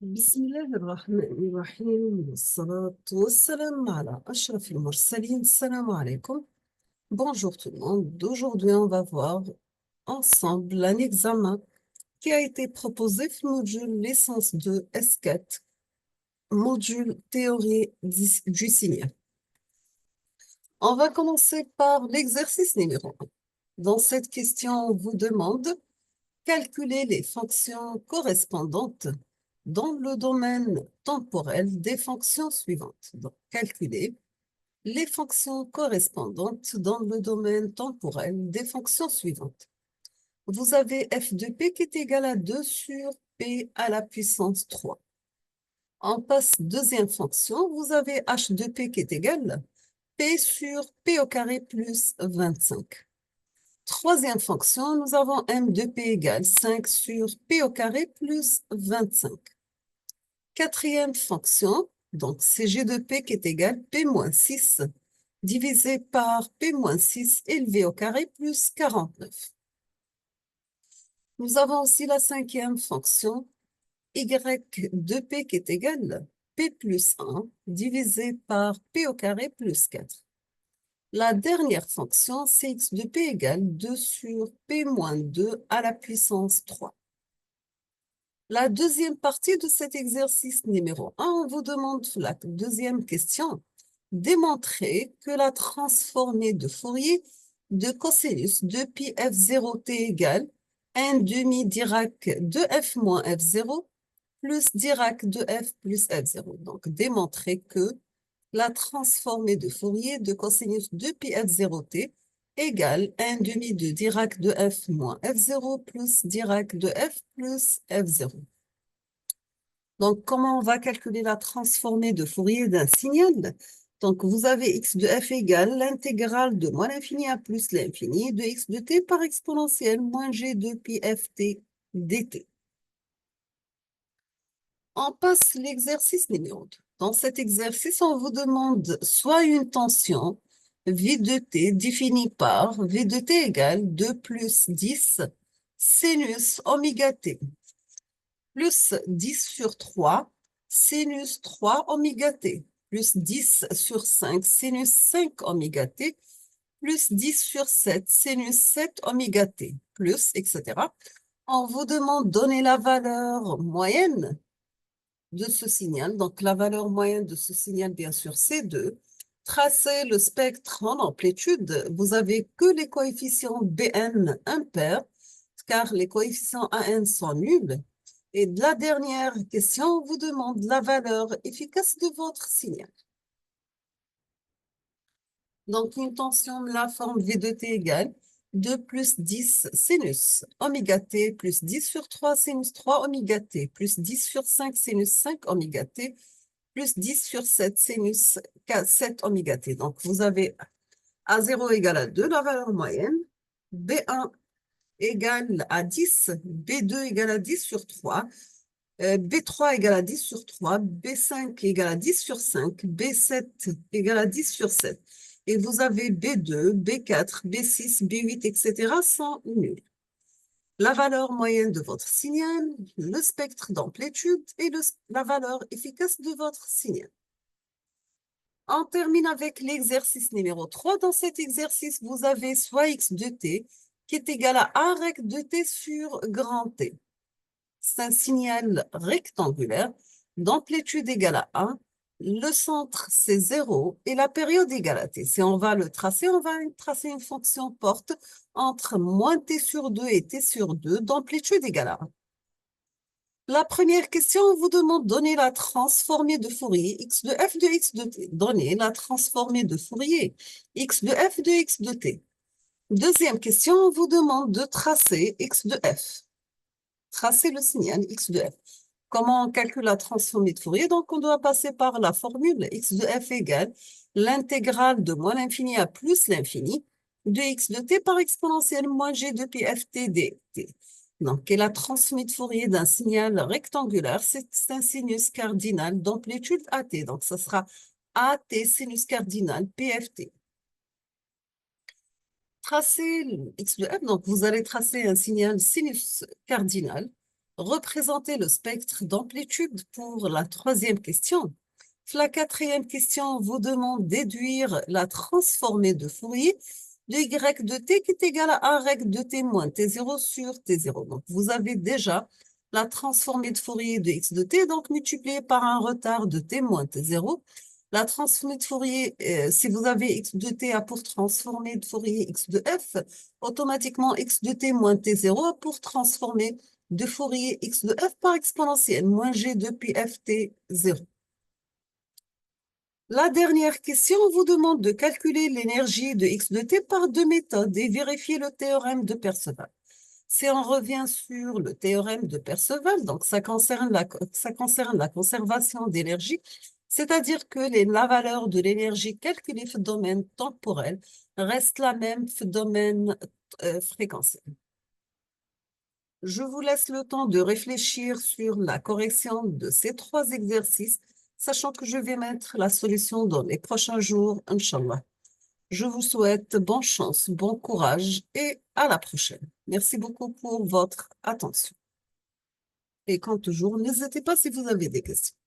بسم الله الرحمن الرحيم والصلاة والسلام على أشرف المرسلين. السلام عليكم. Bonjour tout le monde. Aujourd'hui, on va voir ensemble un examen qui a été proposé pour le module licence 2 S4, module théorie du signal. On va commencer par l'exercice numéro 1. Dans cette question, on vous demande calculer les fonctions correspondantes dans le domaine temporel des fonctions suivantes. Donc, calculer les fonctions correspondantes dans le domaine temporel des fonctions suivantes. Vous avez f de p qui est égal à 2 sur p à la puissance 3. On passe deuxième fonction, vous avez h de p qui est égal p sur p au carré plus 25. Troisième fonction, nous avons m de p égale 5 sur p au carré plus 25. Quatrième fonction, donc c'est g de p qui est égal p moins 6 divisé par p moins 6 élevé au carré plus 49. Nous avons aussi la cinquième fonction, y de p qui est égal p plus 1 divisé par p au carré plus 4. La dernière fonction, c'est x de p égale 2 sur p moins 2 à la puissance 3. La deuxième partie de cet exercice numéro 1, on vous demande la deuxième question. Démontrer que la transformée de Fourier de cosinus de pi f0t égale 1 demi Dirac de f moins f0 plus Dirac de f plus f0. Donc, démontrer que la transformée de Fourier de cosinus de pi f0t égale 1 demi de Dirac de f moins f0 plus Dirac de f plus f0. Donc, comment on va calculer la transformée de Fourier d'un signal? Donc, vous avez x de f égale l'intégrale de moins l'infini à plus l'infini de x de t par exponentielle moins g de pi ft dt. On passe l'exercice numéro 2. Dans cet exercice, on vous demande soit une tension V de t définie par V de t égale 2 plus 10 sinus oméga t plus 10 sur 3 sinus 3 oméga t plus 10 sur 5 sinus 5 oméga t plus 10 sur 7 sinus 7 oméga t plus, etc. On vous demande de donner la valeur moyenne de ce signal. Donc, la valeur moyenne de ce signal, bien sûr, c'est 2. Tracez le spectre en amplitude. Vous avez que les coefficients Bn impairs, car les coefficients An sont nuls. Et de la dernière question, on vous demande la valeur efficace de votre signal. Donc, une tension de la forme V de t égale 2 plus 10 sinus oméga t plus 10 sur 3 sinus 3 oméga t plus 10 sur 5 sinus 5 oméga t plus 10 sur 7 sinus 7 oméga t. Donc, vous avez A0 égale à 2, la valeur moyenne, B1 égale à 10, B2 égale à 10 sur 3, B3 égale à 10 sur 3, B5 égale à 10 sur 5, B7 égale à 10 sur 7. Et vous avez B2, B4, B6, B8, etc. sont nuls. La valeur moyenne de votre signal, le spectre d'amplitude et la valeur efficace de votre signal. On termine avec l'exercice numéro 3. Dans cet exercice, vous avez soit x de t qui est égal à a rec de t sur grand T. C'est un signal rectangulaire d'amplitude égale à 1. Le centre, c'est 0 et la période égale à t. Si on va le tracer, on va tracer une fonction porte entre moins t sur 2 et t sur 2 d'amplitude égale à 1. La première question, on vous demande de donner la transformée de Fourier x de f de x de t. Donner la transformée de Fourier x de f de x de t. Deuxième question, on vous demande de tracer x de f. Tracer le signal x de f. Comment on calcule la transformée de Fourier? Donc, on doit passer par la formule x de f égale l'intégrale de moins l'infini à plus l'infini de x de t par exponentielle moins g de pi ft dt. Donc, et la transformée de Fourier d'un signal rectangulaire, c'est un sinus cardinal d'amplitude AT. Donc, ça sera AT sinus cardinal PFT. Tracez le x de f, donc vous allez tracer un signal sinus cardinal représenter le spectre d'amplitude pour la troisième question. La quatrième question vous demande de déduire la transformée de Fourier de y de t qui est égale à 1 règle de t moins t0 sur t0. Donc, vous avez déjà la transformée de Fourier de x de t, donc multiplié par un retard de t moins t0. La transformée de Fourier, si vous avez x de t a pour transformée de Fourier x de f, automatiquement x de t moins t0 a pour transformer de Fourier x de f par exponentielle, moins g de pi ft 0. La dernière question vous demande de calculer l'énergie de x de t par deux méthodes et vérifier le théorème de Perceval. Si on revient sur le théorème de Perceval, donc ça concerne la conservation d'énergie, c'est-à-dire que la valeur de l'énergie calculée dans le domaine temporel reste la même dans le domaine fréquentiel. Je vous laisse le temps de réfléchir sur la correction de ces trois exercices, sachant que je vais mettre la solution dans les prochains jours, Inch'Allah. Je vous souhaite bonne chance, bon courage et à la prochaine. Merci beaucoup pour votre attention. Et comme toujours, n'hésitez pas si vous avez des questions.